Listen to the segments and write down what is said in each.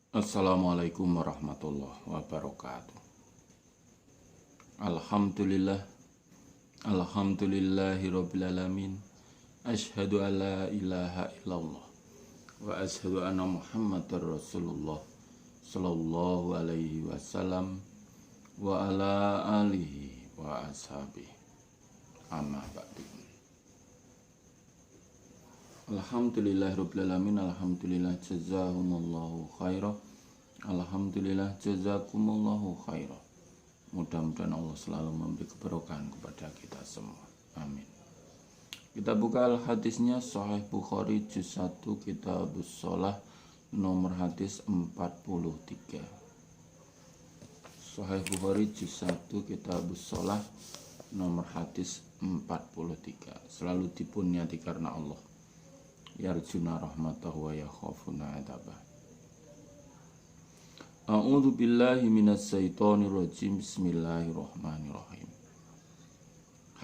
Assalamualaikum warahmatullahi wabarakatuh. Alhamdulillah, alhamdulillahirabbil alamin. Asyhadu an la ilaha illallah wa asyhadu anna Muhammadar Rasulullah sallallahu alaihi wasallam wa ala alihi wa ashabihi. Amma ba'du. Alhamdulillahirabbil alamin. Alhamdulillah jazakumullahu khairan. Alhamdulillah jazakumullahu khairan. Mudah-mudahan Allah selalu memberi keberkahan kepada kita semua. Amin. Kita buka hadisnya Sahih Bukhari juz 1 Kitabus Shalah nomor hadis 43. Sahih Bukhari juz 1 Kitabus Shalah nomor hadis 43. Selalu dipunyati karena Allah. Yarjuna rahmatahu wa yakhafuna adabah. A'udzu billahi minas syaitonir rajim. Bismillahirrahmanirrahim.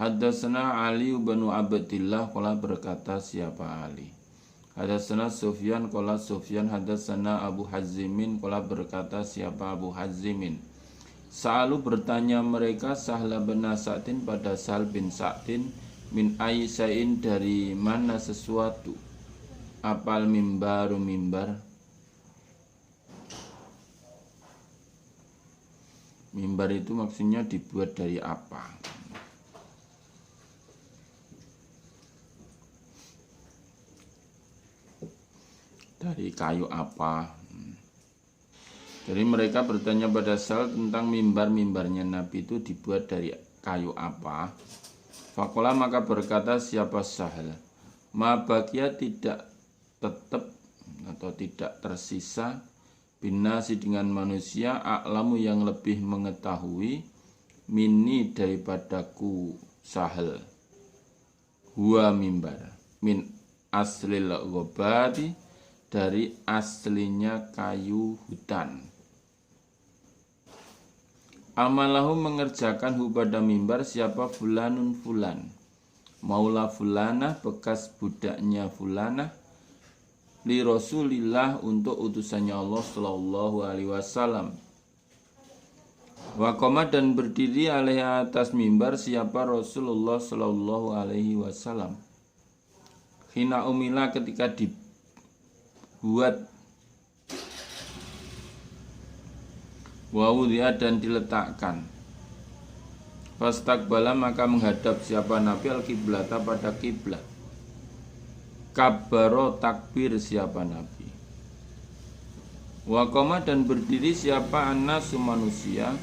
Haddatsana Ali bin Abdillah qala berkata siapa Ali. Haddatsana Sufyan qala Sufyan haddatsana Abu Hazimin qala berkata siapa Abu Hazimin. Sa'alu bertanya mereka Sahla bin Sa'din pada Sahal bin Sa'din min Aisya'in dari mana sesuatu. Apal mimbaru mimbar. Mimbar itu maksudnya dibuat dari apa? Dari kayu apa? Jadi mereka bertanya pada Sal tentang mimbar-mimbarnya Nabi itu dibuat dari kayu apa? Fakola maka berkata siapa Sahal, ma bakia tidak tetap atau tidak tersisa binasi dengan manusia a'lamu yang lebih mengetahui mini daripadaku Sahal huwa mimbar min aslil ghobati dari aslinya kayu hutan. Amalahu mengerjakan pada mimbar siapa fulanun fulan maula fulanah bekas budaknya fulanah li Rasulillah untuk utusannya Allah sallallahu alaihi wasallam. Wa qama dan berdiri alaihi atas mimbar siapa Rasulullah sallallahu alaihi wasallam. Hina umila ketika dibuat wa wudhi'a dan diletakkan. Fastaqbala maka menghadap siapa Nabi al-qiblata pada kiblat. Kabbaro takbir siapa Nabi. Waqoma dan berdiri siapa annasu manusia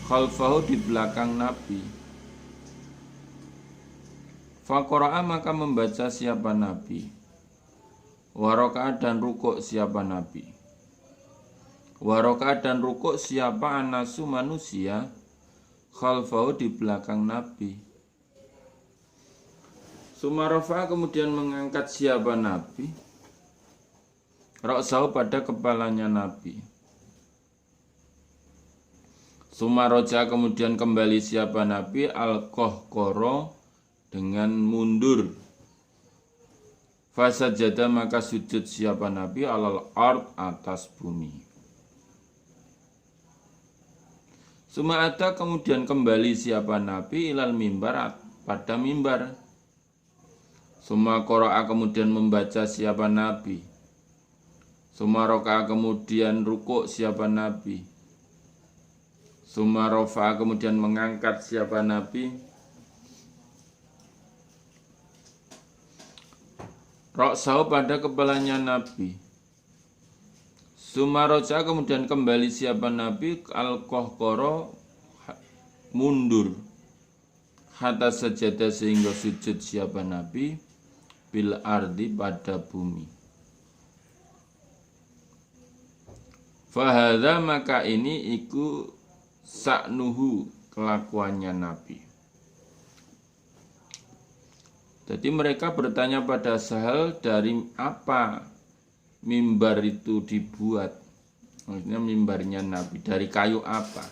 khalfahu di belakang Nabi. Faqara'a maka membaca siapa Nabi. Waroka'a dan rukuk siapa Nabi. Waroka'a dan rukuk siapa annasu manusia khalfahu di belakang Nabi. Sumarofa kemudian mengangkat siapa Nabi Ra'sahu pada kepalanya Nabi. Sumaroja kemudian kembali siapa Nabi Al-Qahqara dengan mundur. Fasajada maka sujud siapa Nabi alal ard atas bumi. Suma'ata kemudian kembali siapa Nabi ilal mimbar pada mimbar. Suma qara'a kemudian membaca siapa Nabi. Suma raka'a kemudian rukuk siapa Nabi. Suma rafa'a kemudian mengangkat siapa Nabi. Ra'sahu pada kepalanya Nabi. Suma raja'a kemudian kembali siapa Nabi al-qahqara mundur. Hatta sajadah sehingga sujud siapa Nabi bil ardi pada bumi. Fahadha maka ini iku sa'nuhu kelakuannya Nabi. Jadi mereka bertanya pada Sahal dari apa mimbar itu dibuat. Maksudnya mimbarnya Nabi dari kayu apa?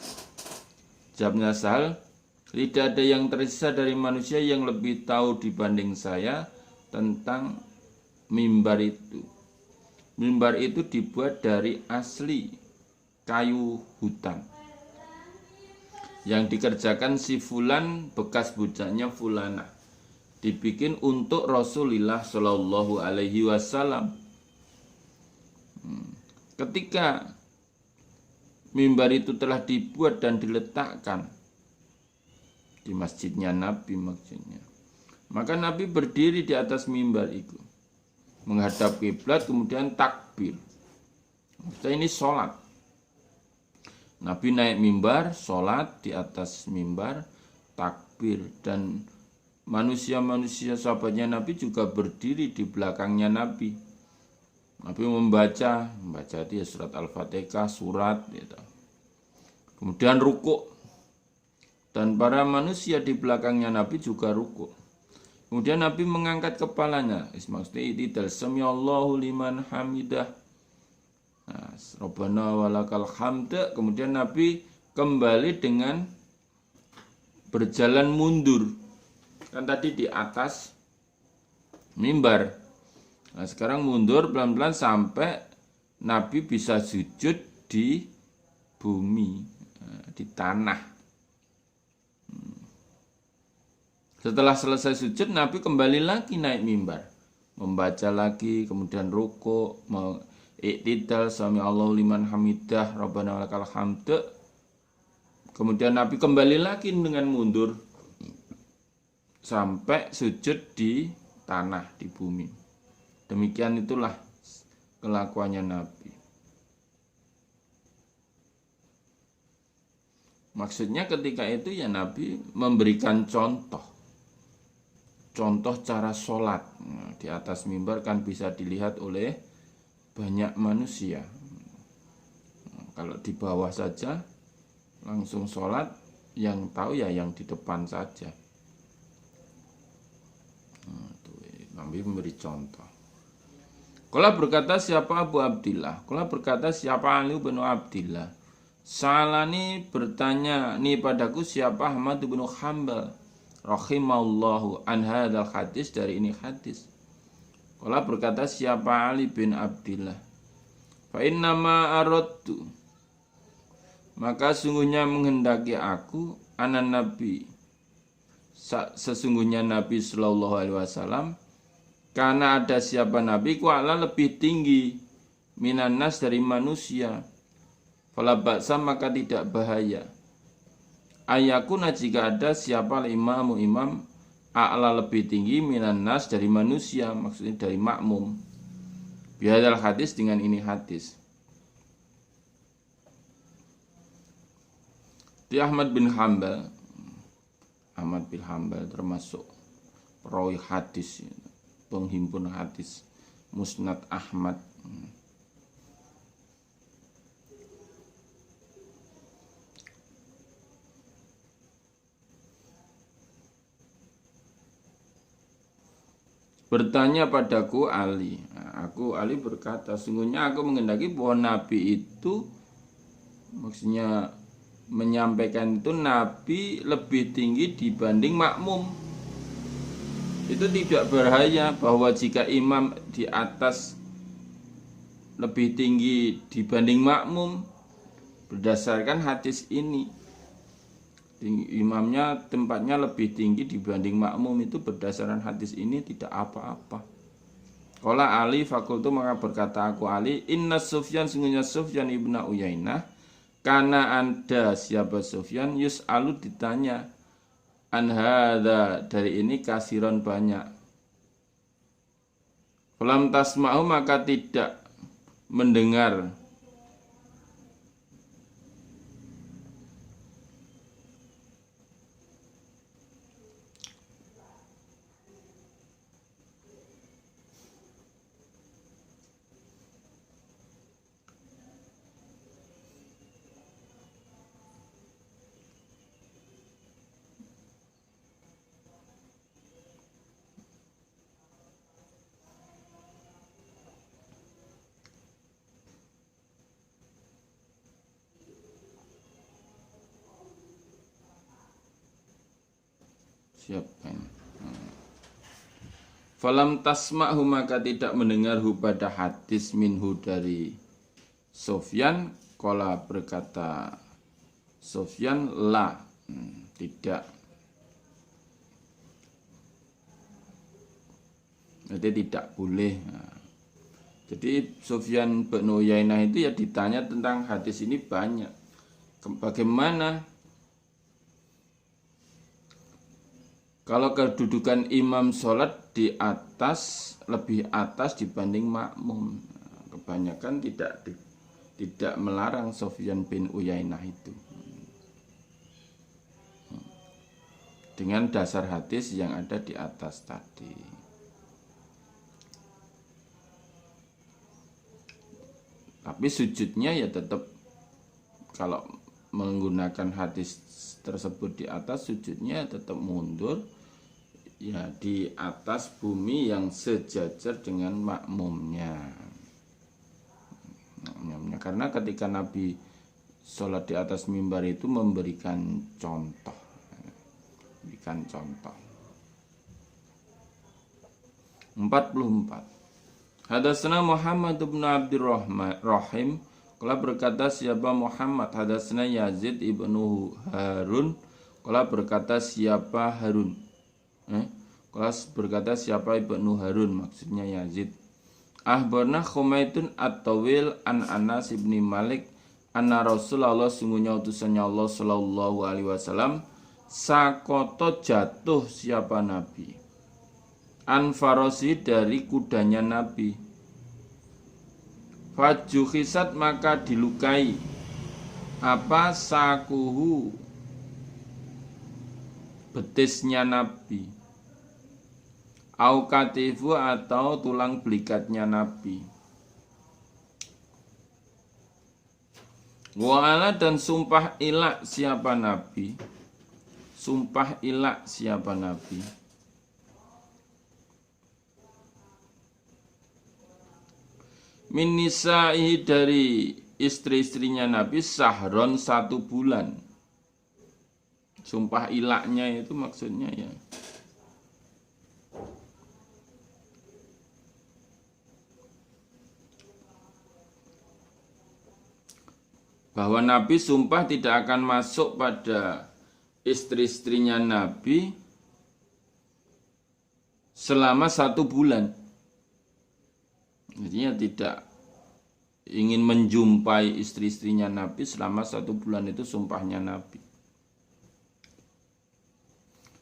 Jawabnya Sahal, tidak ada yang tersisa dari manusia yang lebih tahu dibanding saya tentang mimbar itu. Mimbar itu dibuat dari asli kayu hutan yang dikerjakan si Fulan bekas budaknya Fulana, dibikin untuk Rasulullah Shallallahu Alaihi Wasallam. Ketika mimbar itu telah dibuat dan diletakkan di masjidnya Nabi maksudnya, maka Nabi berdiri di atas mimbar itu menghadap kiblat, kemudian takbir. Maksudnya ini sholat. Nabi naik mimbar, sholat di atas mimbar, takbir, dan manusia-manusia sahabatnya Nabi juga berdiri di belakangnya Nabi. Nabi membaca itu ya surat Al-Fatihah, surat gitu. Kemudian rukuk, dan para manusia di belakangnya Nabi juga rukuk. Kemudian Nabi mengangkat kepalanya, maksudnya itidal, samiallahu liman hamidah, Rabbana walakal hamd. Kemudian Nabi kembali dengan berjalan mundur. Kan tadi di atas mimbar. Nah, sekarang mundur pelan-pelan sampai Nabi bisa sujud di bumi, di tanah. Setelah selesai sujud, Nabi kembali lagi naik mimbar, membaca lagi, kemudian rukuk, iktidal, sami Allahu liman hamidah, Rabbana walakal hamd. Kemudian Nabi kembali lagi dengan mundur sampai sujud di tanah, di bumi. Demikian itulah kelakuannya Nabi. Maksudnya ketika itu ya Nabi memberikan contoh cara sholat. Di atas mimbar kan bisa dilihat oleh banyak manusia. Kalau di bawah saja langsung sholat, yang tahu ya yang di depan saja. Nabi memberi contoh. Kala berkata siapa Abu Abdillah? Kala berkata siapa Ali bin Abdillah? Salani bertanya nih padaku siapa Ahmad bin Hanbal rahimallahu an hadzal hadis, dari ini hadis. Kala berkata siapa Ali bin Abdillah? Fa innama aradtu, maka sungguhnya menghendaki aku anan Nabi, sesungguhnya Nabi sallallahu alaihi wasallam, karena ada siapa Nabi ku ala lebih tinggi minan nas dari manusia. Fala ba'sa, maka tidak bahaya. Ayakuna, jika ada siapa imamu imam a'la lebih tinggi minan nas dari manusia, maksudnya dari makmum. Bihadzal hadis, dengan ini hadis. Di Ahmad bin Hanbal termasuk perawi hadis, penghimpun hadis, Musnad Ahmad. Bertanya padaku Ali. Ali berkata, sungguhnya aku menghendaki bahwa Nabi itu, maksudnya menyampaikan itu Nabi lebih tinggi dibanding makmum. Itu tidak berbahaya, bahwa jika imam di atas lebih tinggi dibanding makmum, berdasarkan hadis ini, imamnya tempatnya lebih tinggi dibanding makmum, itu berdasarkan hadis ini tidak apa-apa. Qala Ali fakultu, maka berkata aku Ali, inna Sufyan, sungguhnya Sufyan ibnu Uyainah, karena anda siapa Sufyan, yus'alu, ditanya, an hadza, dari ini kasiron, banyak. Falam tasma'u, maka tidak mendengar. Siapa ini? Falam tasma'hu maka tidak mendengarhu pada hadis minhu dari Sufyan. Qala berkata Sufyan la, tidak. Jadi tidak boleh. Jadi Sufyan bin Uyainah itu ya ditanya tentang hadis ini banyak. Bagaimana kalau kedudukan imam sholat di atas, lebih atas dibanding makmum? Kebanyakan tidak melarang Sufyan bin Uyainah itu. Dengan dasar hadis yang ada di atas tadi. Tapi sujudnya ya tetap, kalau menggunakan hadis tersebut di atas, sujudnya tetap mundur ya di atas bumi yang sejajar dengan makmumnya. Karena ketika Nabi sholat di atas mimbar itu memberikan contoh. Memberikan contoh. 44. Hadatsana Muhammad bin Abdurrahim qala berkata siapa Muhammad, hadatsana Yazid ibnu Harun qala berkata siapa Harun, qala berkata siapa ibnu Harun, maksudnya Yazid. Ahbarna Khumaitun at-Tawil an Anas ibni Malik anna Rasulullah, sungguhnya utusannya Allah sallallahu alaihi wasallam, sakoto jatuh siapa Nabi, anfarosi dari kudanya Nabi, fajuhisat maka dilukai apa sakuhu betisnya Nabi, au katifu atau tulang belikatnya Nabi. Wa'ala dan sumpah ilak siapa Nabi, sumpah ilak siapa Nabi, min nisa'ihi dari istri-istrinya Nabi, sahron 1 bulan. Sumpah ilaknya itu maksudnya ya bahwa Nabi sumpah tidak akan masuk pada istri-istrinya Nabi selama 1 bulan. Artinya tidak ingin menjumpai istri-istrinya Nabi selama 1 bulan, itu sumpahnya Nabi.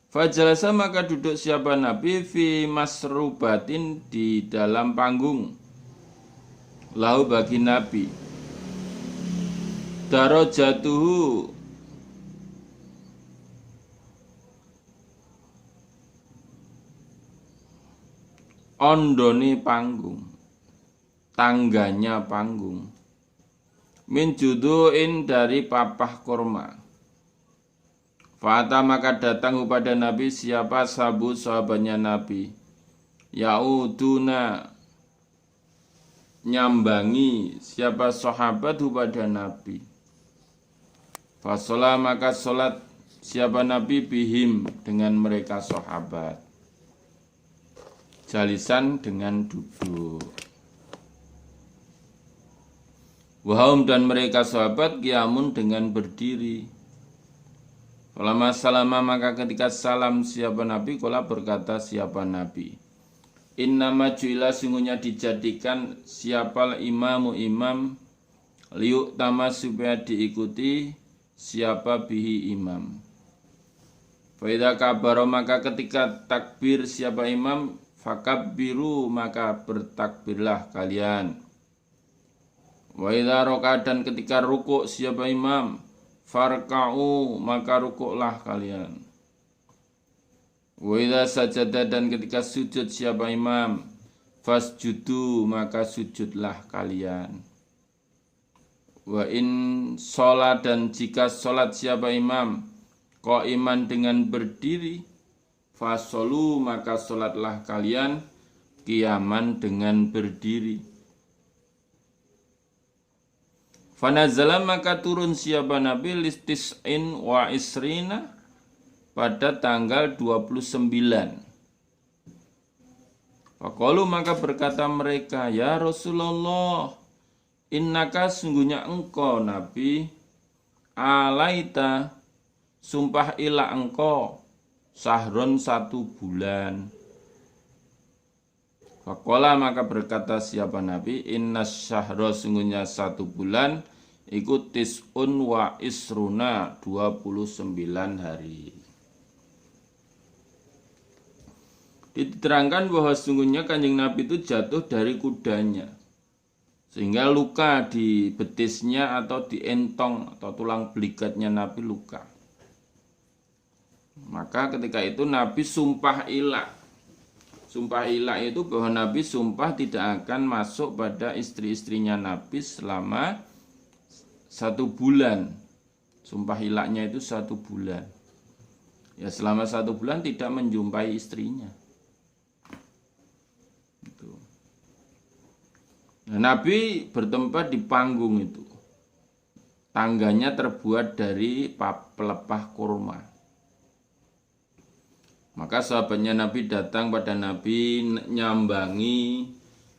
Fajalasa maka duduk siapa Nabi fi masrubatin di dalam panggung, lahu bagi Nabi, darajatuhu ondone panggung, tangganya panggung, min juduin dari papah kurma. Fata maka datang kepada Nabi siapa sahabatnya Nabi, yauduna nyambangi siapa sahabat kepada Nabi. Fasolah maka solat siapa Nabi bihim dengan mereka sahabat, jalisan dengan duduk. Wahum dan mereka sahabat qiyamun dengan berdiri. Falamma salama maka ketika salam siapa Nabi, qala berkata siapa Nabi, innama ju'ila sungguhnya dijadikan siapa imamu imam, liuk tama supaya diikuti siapa bihi imam. Fa idza kabara maka ketika takbir siapa imam, fakabbiru maka bertakbirlah kalian. Wa idza raka'a dan ketika rukuk siapa imam, farka'u maka rukuklah kalian. Wa idza sajada dan ketika sujud siapa imam, fasjudu maka sujudlah kalian. Wa in sholat dan jika sholat siapa imam, qaiman dengan berdiri, fasolu maka sholatlah kalian qiyaman dengan berdiri. Fanazala maka turun siapa Nabi listis'in wa isrina pada tanggal 29. Faqalu maka berkata mereka, ya Rasulullah, innaka sungguhnya engkau Nabi, alaita sumpah ilah engkau sahron 1 bulan. Faqala maka berkata siapa Nabi, innas syahra sungguhnya 1 bulan iku tis'un wa isruna 29 hari. Diterangkan bahwa sungguhnya Kanjeng Nabi itu jatuh dari kudanya, sehingga luka di betisnya atau di entong atau tulang belikatnya Nabi luka. Maka ketika itu Nabi sumpah ilah. Sumpah ilah itu bahwa Nabi sumpah tidak akan masuk pada istri-istrinya Nabi selama 1 bulan. Sumpah ilahnya itu 1 bulan. Ya selama 1 bulan tidak menjumpai istrinya. Nah, Nabi bertempat di panggung itu. Tangganya terbuat dari pelepah kurma. Maka sahabatnya Nabi datang pada Nabi nyambangi.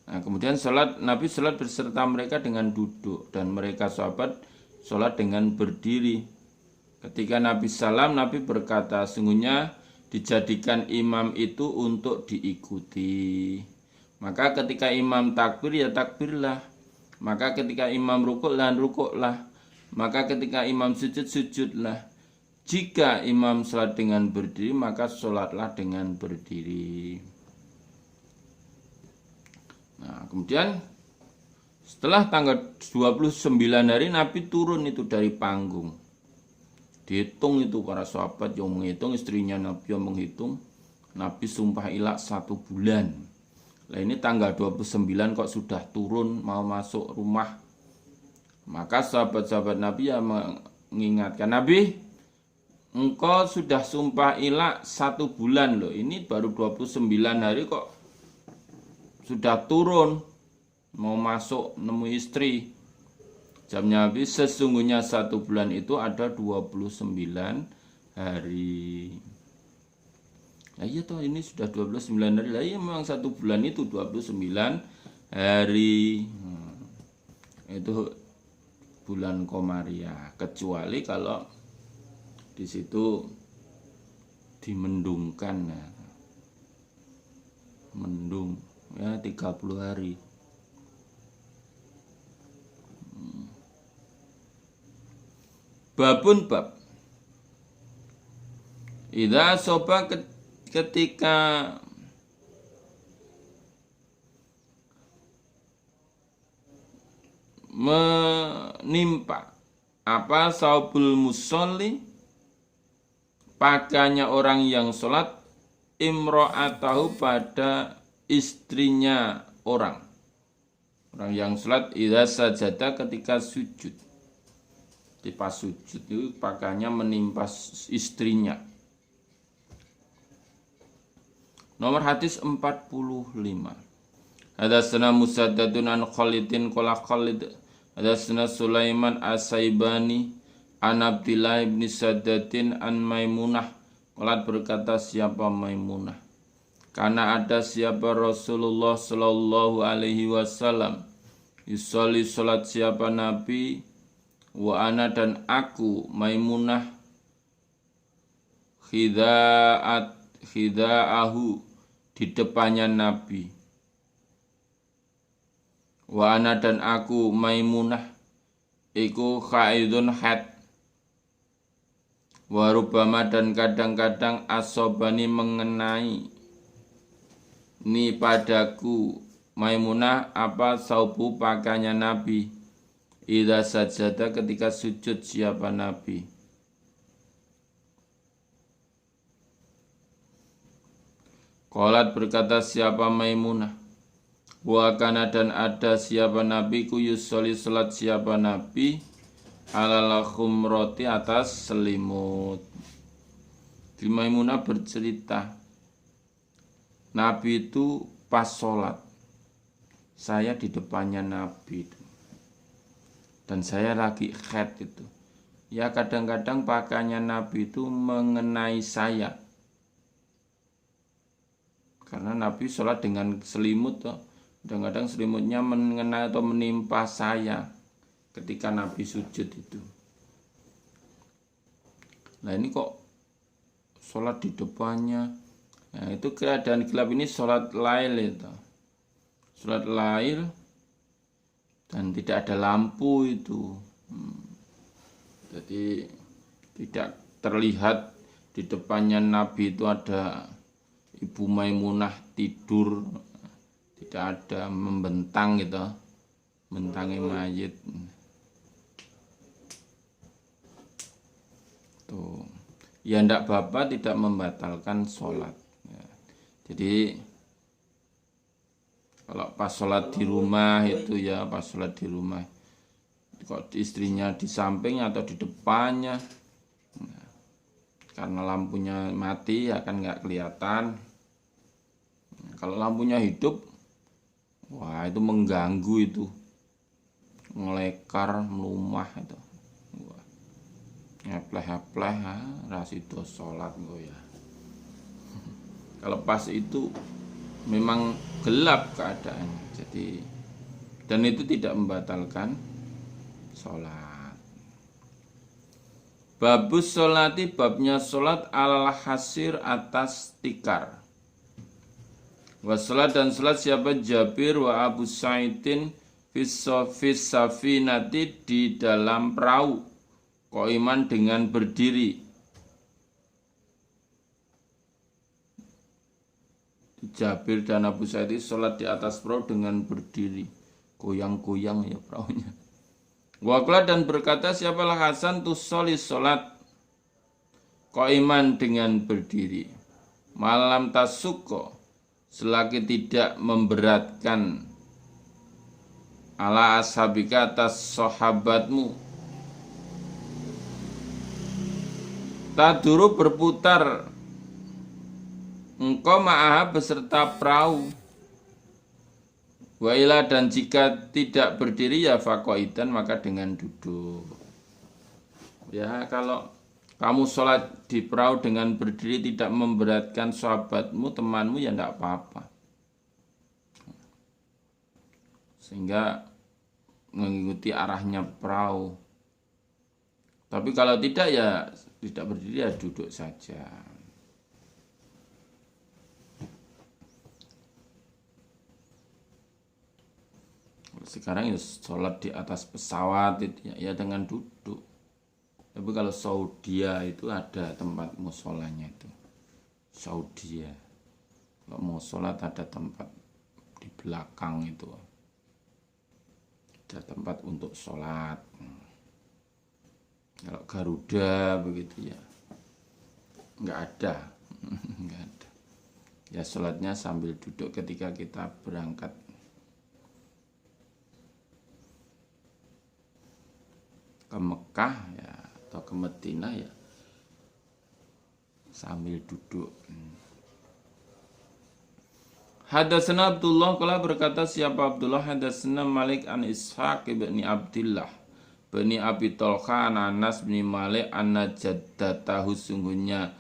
Nah, kemudian Nabi sholat beserta mereka dengan duduk. Dan mereka sahabat sholat dengan berdiri. Ketika Nabi salam, Nabi berkata, sungguhnya dijadikan imam itu untuk diikuti. Maka ketika imam takbir ya takbirlah. Maka ketika imam rukuklah rukuklah. Maka ketika imam sujud sujudlah. Jika imam sholat dengan berdiri maka sholatlah dengan berdiri. Nah kemudian setelah tanggal 29 hari Nabi turun itu dari panggung. Dihitung itu para sahabat yang menghitung, istrinya Nabi yang menghitung. Nabi sumpah ilah 1 bulan. Nah ini tanggal 29 kok sudah turun mau masuk rumah. Maka sahabat-sahabat Nabi yang mengingatkan, Nabi, engkau sudah sumpah ilah 1 bulan loh. Ini baru 29 hari kok sudah turun mau masuk nemu istri. Jamnya Nabi, sesungguhnya 1 bulan itu ada 29 hari. Nah iya toh ini sudah 29 hari. Lah iya memang 1 bulan itu 29 hari. Itu bulan Komariah. Kecuali kalau di situ dimendungkan ya. Mendung ya 30 hari. Babun bab. Idza soba ketika menimpa apa saubul musolli pakaiannya orang yang sholat imro'atahu pada istrinya orang yang sholat idza sajada ketika sujud. Di pas sujud itu pakaiannya menimpa istrinya. Nomor hadis 45. Hadatsana Musaddadun an Khalidin qala Khalid hadatsana Sulaiman As-Saibani an Abdillah bin Saddadin an Maimunah qala berkata siapa Maimunah karena ada siapa Rasulullah sallallahu alaihi wasallam yusolli salat siapa Nabi wa ana dan aku Maimunah khidaahu di depannya Nabi. Wa ana dan aku Maimunah iku khaidun had. Wa rubama dan kadang-kadang asobani mengenai ni padaku Maimunah apa saubu pakainya Nabi. Idza sajada ketika sujud siapa Nabi. Qalat berkata siapa Maimunah. Wa kana dan ada siapa Nabi ku yusolli salat siapa Nabi alal khumrati atas selimut. Di Maimunah bercerita Nabi itu pas sholat saya di depannya Nabi itu. Dan saya lagi khed itu. Ya kadang-kadang pakaiannya Nabi itu mengenai saya. Karena Nabi sholat dengan selimut toh. Kadang-kadang selimutnya mengenai atau menimpa saya ketika Nabi sujud itu. Nah ini kok sholat di depannya. Nah itu keadaan gelap ini sholat lail itu. Sholat lail dan tidak ada lampu itu. Jadi tidak terlihat di depannya Nabi itu ada Ibu Maimunah tidur. Tidak ada membentang gitu, bentangi mayit. Tuh, ya ndak bapak tidak membatalkan sholat. Ya. Jadi kalau pas sholat di rumah itu ya pas sholat di rumah, kok istrinya di sampingnya atau di depannya, nah, karena lampunya mati ya kan nggak kelihatan. Kalau lampunya hidup, wah itu mengganggu itu, ngelekar, melumah itu. Wah, ngepleh-ngepleh, rasido sholat gue ya. Kalau pas itu memang gelap keadaannya, jadi dan itu tidak membatalkan sholat. Babus sholati, babnya sholat alal hasir atas tikar. Wassalat dan salat siapa Jabir wa Abu Sa'idin fis safinati di dalam perahu qaiman dengan berdiri. Jabir dan Abu Sa'id salat di atas perahu dengan berdiri, goyang-goyang ya perahunya. Waqala dan berkata siapalah Hasan tusolli salat qaiman dengan berdiri. Malam tasukko selagi tidak memberatkan ala ashabika atas sahabatmu. Taduru berputar engkau ma'aha beserta perahu. Wa ila dan jika tidak berdiri ya faqaidan maka dengan duduk. Ya kalau kamu sholat di perahu dengan berdiri tidak memberatkan sahabatmu, temanmu ya tidak apa-apa. Sehingga mengikuti arahnya perahu. Tapi kalau tidak ya tidak berdiri ya duduk saja. Sekarang ya sholat di atas pesawat itu ya dengan duduk. Tapi kalau Saudi itu ada tempat musholanya itu. Saudi ya. Kalau mau sholat ada tempat di belakang itu. Ada tempat untuk sholat. Kalau Garuda begitu ya. Enggak ada. Enggak ada. Ya sholatnya sambil duduk ketika kita berangkat. Ke Mekah ya atau ke Madinah ya sambil duduk. Hadatsana Abdullah qala berkata siapa Abdullah hadatsana Malik an Ishaq bin Abdullah bin Abi Talha an Anas bin Malik anna jaddatahu sungguhnya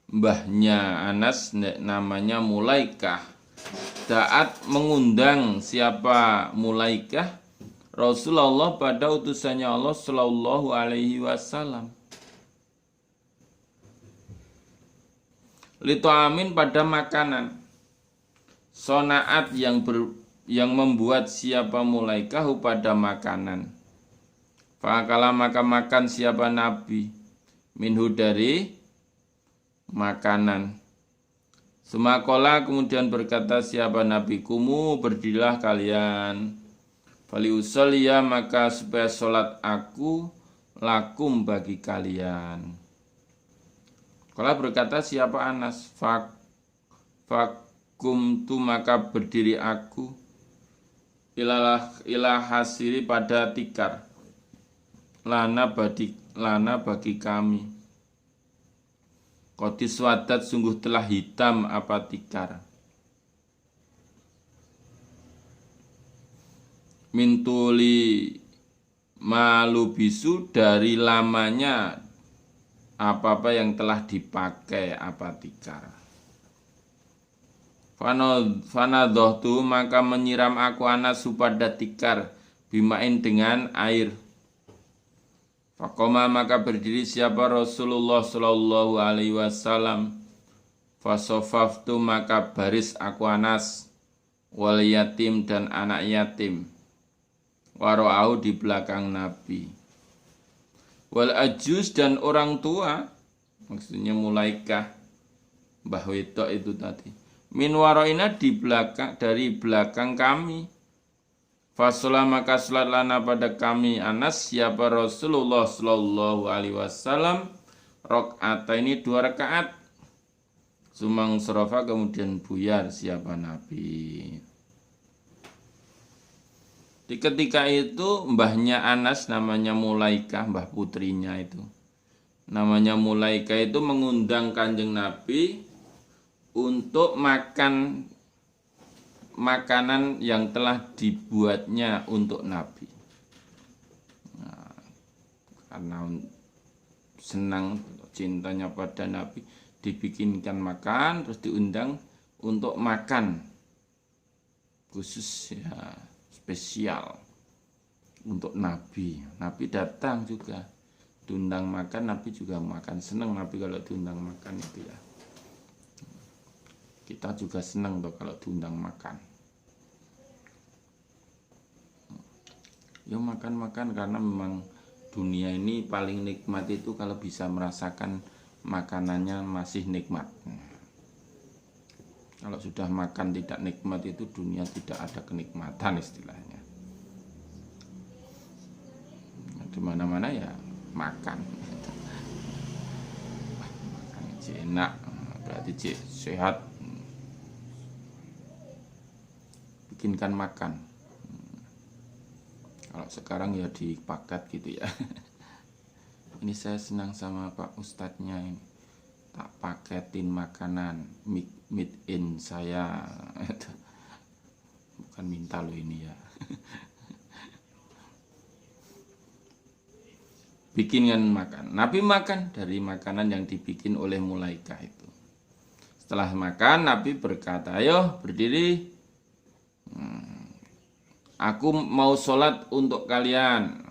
mbahnya Anas namanya Mulaikah taat mengundang siapa Mulaikah Rasulullah pada utusannya Allah Shallallahu Alaihi Wasallam. Lito amin pada makanan. Sonaat yang membuat siapa Mulaikah pada makanan. Fakala maka makan siapa Nabi minhu dari makanan. Semakola kemudian berkata siapa Nabi kumu berdirilah kalian. Fali usolliya maka supaya sholat aku lakum bagi kalian. Kalau berkata siapa Anas fakum tu maka berdiri aku ilah hasiri pada tikar lana bagi kami. Qadis wadat sungguh telah hitam apa tikar. Mintuli malubisu dari lamanya apa-apa yang telah dipakai apa tikar. Fanadhtu maka menyiram aku Anas pada tikar bimain dengan air. Faqoma maka berdiri siapa Rasulullah sallallahu alaihi wasallam. Fasofaftu maka baris aku Anas wal yatim dan anak yatim. Waro'au di belakang Nabi. Wal ajus dan orang tua, maksudnya Mulaikah, Mbah Wedok itu tadi. Min waro'ina di belakang, dari belakang kami. Fasolah maka sholat lana pada kami Anas siapa Rasulullah sallallahu alaihi wasallam rakaat ini 2 rakaat. Sumang sorofa kemudian buyar siapa Nabi. Di ketika itu mbahnya Anas namanya Mulaikah, mbah putrinya itu. Namanya Mulaikah itu mengundang Kanjeng Nabi untuk makan makanan yang telah dibuatnya untuk Nabi. Nah, karena senang cintanya pada Nabi, dibikinkan makan terus diundang untuk makan khusus ya, spesial untuk Nabi. Nabi datang juga diundang makan, Nabi juga makan. Senang Nabi kalau diundang makan itu ya. Kita juga senang tuh kalau diundang makan. Ya makan-makan karena memang dunia ini paling nikmat itu kalau bisa merasakan makanannya masih nikmat. Kalau sudah makan tidak nikmat itu dunia tidak ada kenikmatan istilahnya. Di mana-mana ya makan. Makan enak, berarti sehat. Bikinkan makan. Kalau sekarang ya di paket gitu ya. Ini saya senang sama Pak Ustadznya ini. Tak paketin makanan made in saya. Bukan minta loh ini ya. Bikinkan makan. Nabi makan dari makanan yang dibikin oleh Mulaikah itu. Setelah makan Nabi berkata, ayo berdiri. Aku mau sholat untuk kalian.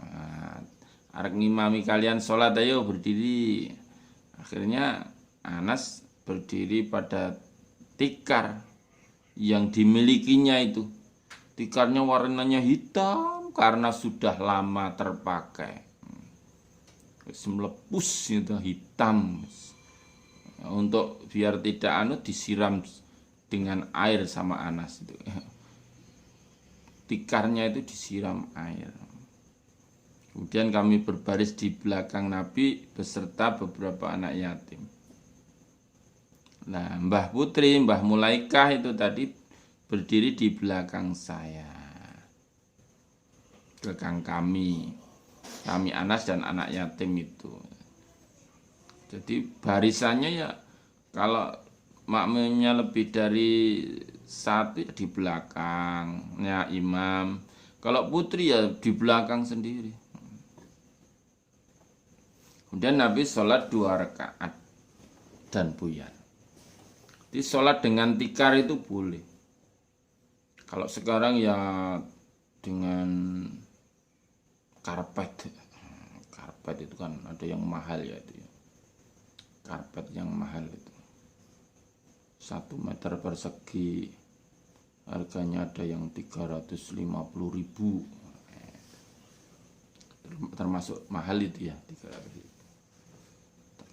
Arek ngimami kalian sholat, ayo berdiri. Akhirnya Anas berdiri pada tikar yang dimilikinya itu. Tikarnya warnanya hitam karena sudah lama terpakai. Melepus itu hitam. Untuk biar tidak disiram dengan air sama Anas itu. Tikarnya itu disiram air. Kemudian kami berbaris di belakang Nabi beserta beberapa anak yatim. Nah, Mbah Putri, Mbah Mulaikah itu tadi berdiri di belakang saya. Belakang kami Anas dan anak yatim itu. Jadi barisannya ya kalau makmumnya lebih dari satu ya di belakangnya imam. Kalau putri ya di belakang sendiri. Kemudian Nabi sholat 2 rakaat dan buyar. Di sholat dengan tikar itu boleh. Kalau sekarang ya dengan karpet. Karpet itu kan ada yang mahal ya itu ya. Karpet yang mahal itu. 1 meter persegi harganya ada yang 350.000, termasuk mahal itu ya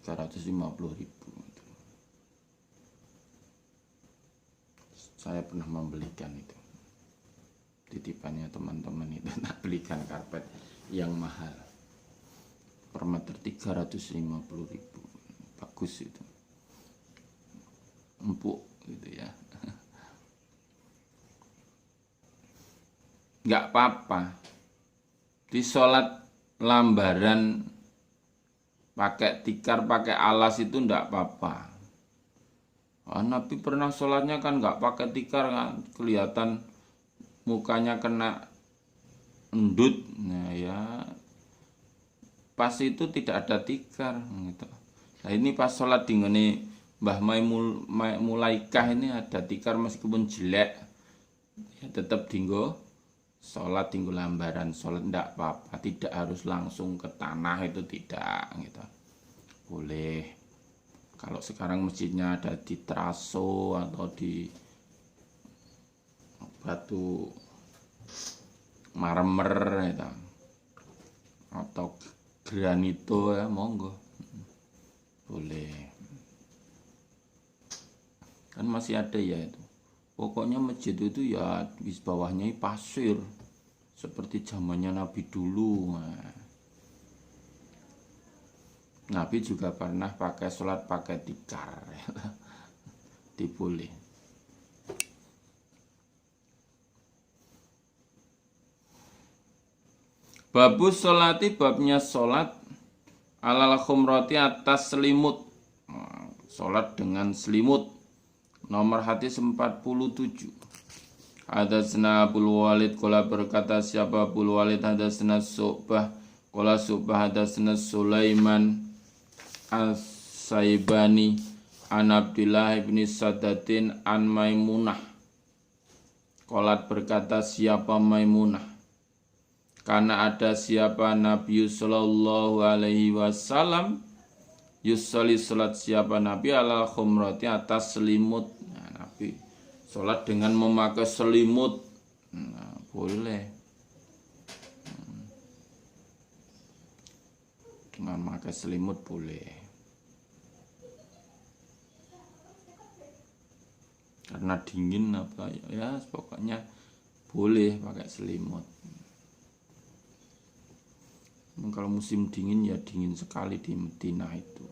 350.000. Saya pernah membelikan itu, titipannya teman-teman itu. Tak belikan karpet yang mahal per meter 350.000, bagus itu, empuk gitu ya. Nggak apa-apa di sholat lambaran pakai tikar, pakai alas itu nggak apa-apa. Nabi pernah sholatnya kan nggak pakai tikar kan, kelihatan mukanya kena endut. Nah ya pas itu tidak ada tikar gitu. Nah ini pas sholat di ngene Mbah Mulaikah ini ada tikar meskipun jelek ya tetap dinggo sholat, dinggo lambaran sholat ndak apa-apa, tidak harus langsung ke tanah, itu tidak gitu. Boleh. Kalau sekarang masjidnya ada di teraso atau di batu marmer gitu, atau granito ya monggo boleh. Kan masih ada ya itu. Pokoknya masjid itu ya di bawahnya pasir seperti zamannya Nabi dulu. Nah, Nabi juga pernah pakai sholat pakai tikar. Diboleh. Babus sholati, babnya sholat alal khumrati, atas selimut. Sholat dengan selimut. Nomor hadis 47. Hadatsna Abul Walid qala berkata siapa Abul Walid, hadatsna Syu'bah qala Syu'bah hadatsna Sulaiman As-Saibani an Abdillah bin Sadatin an Maimunah. Qalat berkata siapa Maimunah, karena ada siapa Nabi sallallahu alaihi wasallam yusolli salat siapa Nabi alal khumrati, atas selimut. Nah, Nabi salat dengan memakai selimut. Nah, boleh. Dengan memakai selimut boleh. Karena dingin apa ya, pokoknya boleh pakai selimut. Kalau musim dingin ya dingin sekali di Madinah itu.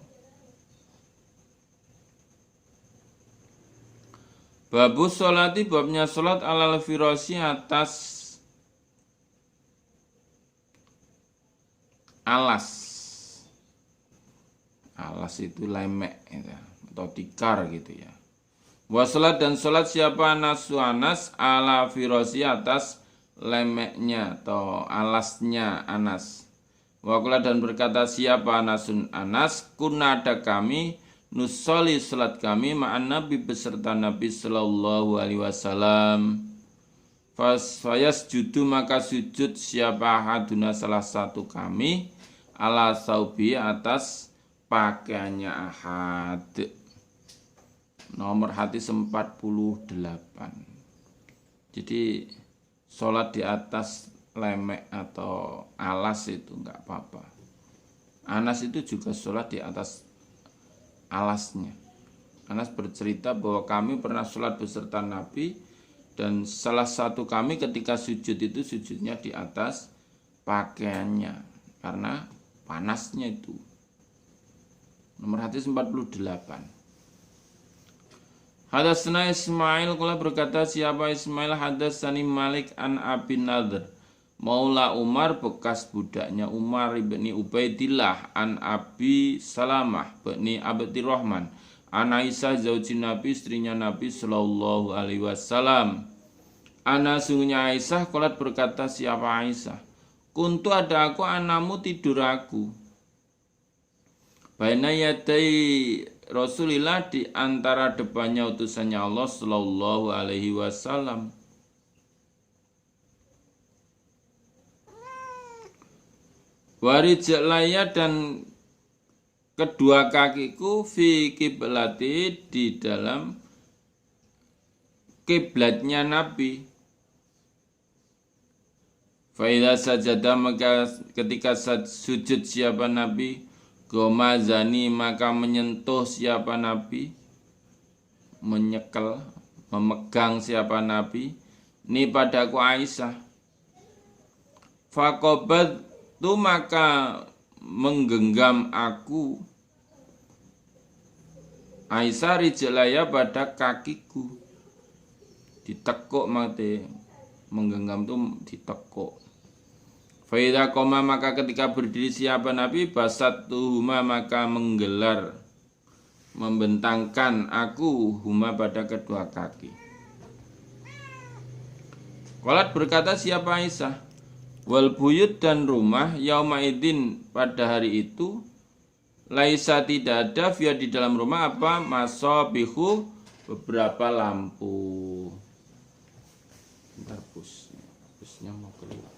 Babus sholati, babnya sholat alal firasi, atas alas. Alas itu lemek gitu, atau tikar gitu ya. Wassalat, dan sholat siapa nasu Anas ala firasi, atas lemeknya atau alasnya Anas. Waqala, dan berkata siapa Anasun Anas, kunna ada kami nusoli salat kami ma'an Nabi beserta Nabi sallallahu alaihi wasallam. Fayasjudu, maka sujud siapa haduna salah satu kami ala saubi, atas pakaiannya ahad. Nomor hadis 48. Jadi sholat di atas lemek atau alas itu enggak apa-apa. Anas itu juga sholat di atas alasnya. Anas bercerita bahwa kami pernah sholat beserta Nabi, dan salah satu kami ketika sujud itu sujudnya di atas pakaiannya karena panasnya itu. Nomor hadis 48. Hadatsana Ismail qala berkata siapa Ismail, hadatsani Malik an Abi Nadhr Maula Umar, bekas budaknya Umar ibni Ubaidillah, an Abi Salamah ibni Abdurrahman, an Aisyah zauji Nabi, istrinya Nabi sallallahu alaihi wasallam. Ana sungguhnya Aisyah, qalat berkata siapa Aisyah, kuntu ada aku anamu tidur aku, baina yadai Rasulillah, di antara depannya utusannya Allah sallallahu alaihi wasallam. Warijlaya, dan kedua kakiku fi kiblati, di dalam kiblatnya Nabi. Fa idza sajada, maka ketika sujud siapa Nabi, gomazani, maka menyentuh siapa Nabi, menyekel, memegang siapa Nabi, ini padaku Aisyah. Faqabat tu, maka menggenggam aku Aisyah rijlaya, pada kakiku, ditekuk, mati menggenggam tu ditekuk. Fa idza qoma, maka ketika berdiri siapa Nabi, basatuhuma, maka menggelar, membentangkan aku huma, pada kedua kaki. Qalat berkata siapa Aisyah, wal buyut, dan rumah yauma idin, pada hari itu, Laisa tidak ada via di dalam rumah apa masabihu beberapa lampu. Bentar busnya mau keluar.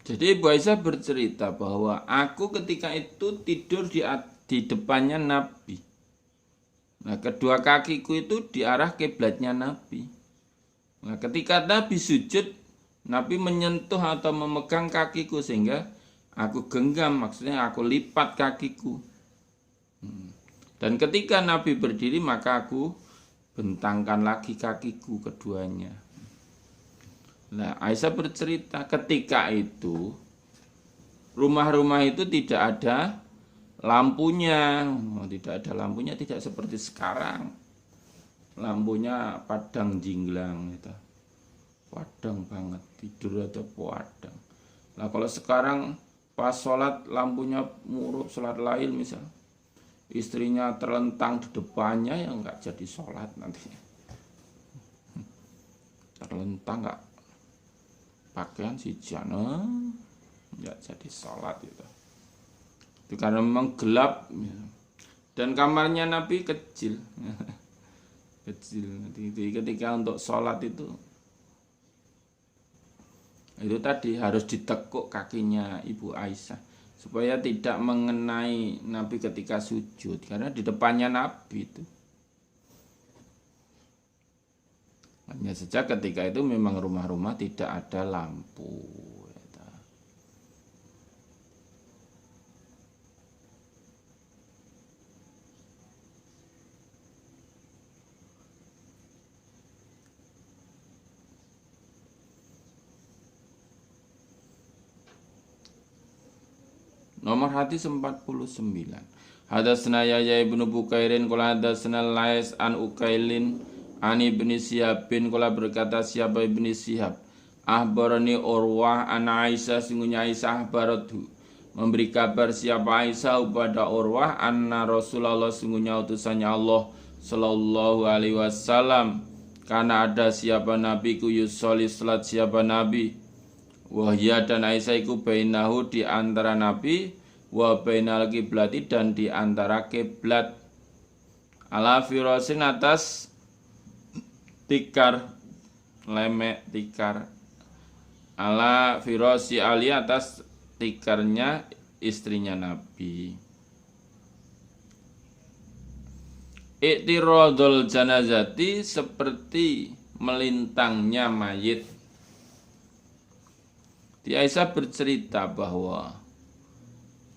Jadi Ibu Aisyah bercerita bahwa aku ketika itu tidur di depannya Nabi. Nah, kedua kakiku itu di arah kiblatnya Nabi. Nah, ketika Nabi sujud, Nabi menyentuh atau memegang kakiku sehingga aku genggam, maksudnya aku lipat kakiku. Dan ketika Nabi berdiri maka aku bentangkan lagi kakiku keduanya. Nah, Aisyah bercerita ketika itu rumah-rumah itu tidak ada lampunya, tidak ada lampunya, tidak seperti sekarang. Lampunya padang jinglang gitu. Padang banget, tidur atau padang. Nah, kalau sekarang pas sholat lampunya murup, sholat lail misal, istrinya terlentang di depannya ya nggak jadi sholat nanti. Terlentang nggak pakaian si jana nggak jadi sholat gitu. Itu karena memang gelap dan kamarnya Nabi kecil. Kecil. Jadi ketika untuk sholat itu tadi harus ditekuk kakinya Ibu Aisyah supaya tidak mengenai Nabi ketika sujud karena di depannya Nabi itu. Hanya saja ketika itu memang rumah-rumah tidak ada lampu. Nomor hadis 49. Hadatsana Yahya ibnu Bukairin qala hadatsana Lais an Ukailin an ibni Sihabin qala berkata siapa ibni Sihab ahbarani Urwah an Aisyah sungguhnya Aisyah baratu memberi kabar siapa Aisyah kepada Urwah anna Rasulullah sungguhnya utusannya Allah sallallahu alaihi wasallam karena ada siapa nabi ku yusolli salat siapa nabi wahya dan Aisyah iku bainahu di antara nabi wa bainal kiblati dan di antara kiblat ala firasin atas tikar lemek tikar ala firasi ali atas tikarnya istrinya Nabi. Iktiradul janazati seperti melintangnya mayit. Di Aisyah bercerita bahwa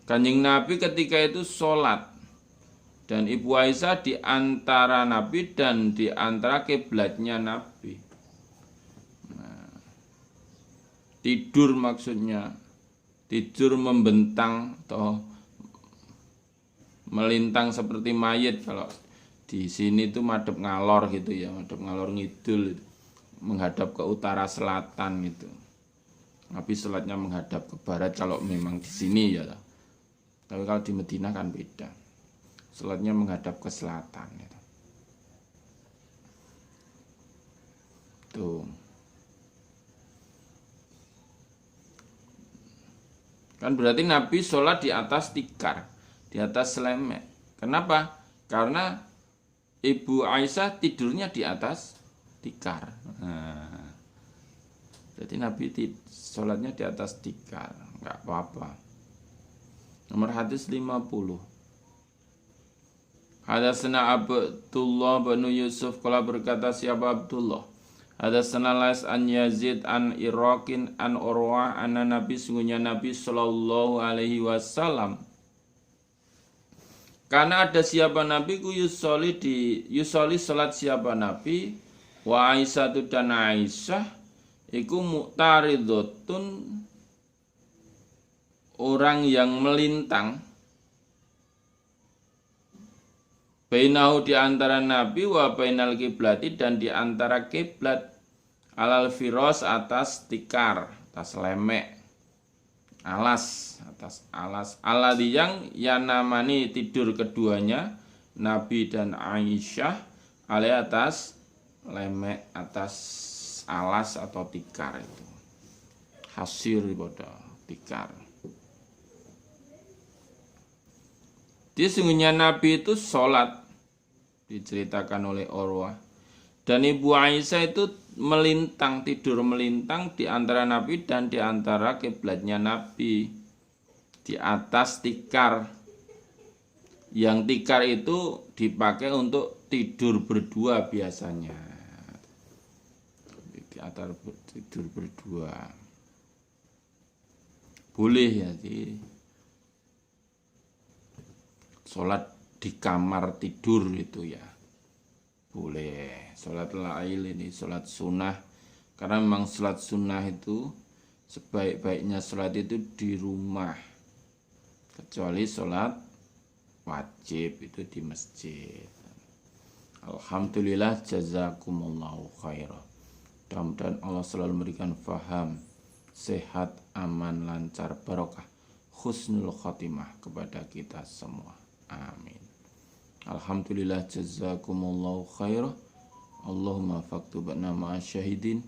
Kanjeng Nabi ketika itu sholat dan Ibu Aisyah di antara Nabi dan di antara kiblatnya Nabi. Nah, tidur maksudnya tidur membentang atau melintang seperti mayit. Kalau di sini tuh madhep ngalor gitu ya, madhep ngalor ngidul menghadap ke utara selatan gitu. Nabi sholatnya menghadap ke barat kalau memang di sini ya. Tapi kalau di Madinah kan beda. Sholatnya menghadap ke selatan gitu. Tuh. Kan berarti Nabi sholat di atas tikar, di atas selemek. Kenapa? Karena Ibu Aisyah tidurnya di atas tikar. Nah, jadi Nabi sholatnya di atas tikar, nggak apa-apa. Nomor hadis 50. Hadatsana Abdullah bin Yusuf qala berkata siapa Abdullah. Hadatsana Lais an Yazid an Iraqin an Urwah anna Nabi sungguhnya Nabi sallallahu alaihi wasallam. Karena ada siapa Nabi ku yusoli salat siapa Nabi wa Aisyah dan Aisyah iku muqtaridotun orang yang melintang bainahu di antara Nabi wa bainal kiblati dan di antara kiblat alal firos atas tikar, atas lemek, alas, atas alas. Alladhi yang yanamani tidur keduanya Nabi dan Aisyah alai atas lemek, atas alas atau tikar itu. Hasir pada tikar. Sesungguhnya Nabi itu sholat, diceritakan oleh Urwah. Dan Ibu Aisyah itu melintang, tidur melintang di antara Nabi dan di antara kiblatnya Nabi, di atas tikar. Yang tikar itu dipakai untuk tidur berdua biasanya. Di atas tidur berdua. Boleh ya sih. Sholat di kamar tidur itu ya. Boleh. Sholat lail ini sholat sunnah. Karena memang sholat sunnah itu sebaik-baiknya sholat itu di rumah. Kecuali sholat wajib itu di masjid. Alhamdulillah jazakumullahu khairan. Mudah-mudahan Allah selalu memberikan faham, sehat, aman, lancar, barokah, husnul khotimah kepada kita semua. Amin. Alhamdulillah jazakumullahu khairan. Allahumma faktubna ma'asyahidin.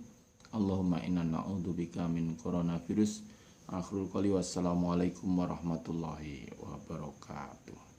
Allahumma inna na'udzubika min coronavirus. Akhirul qali wassalamualaikum warahmatullahi wabarakatuh.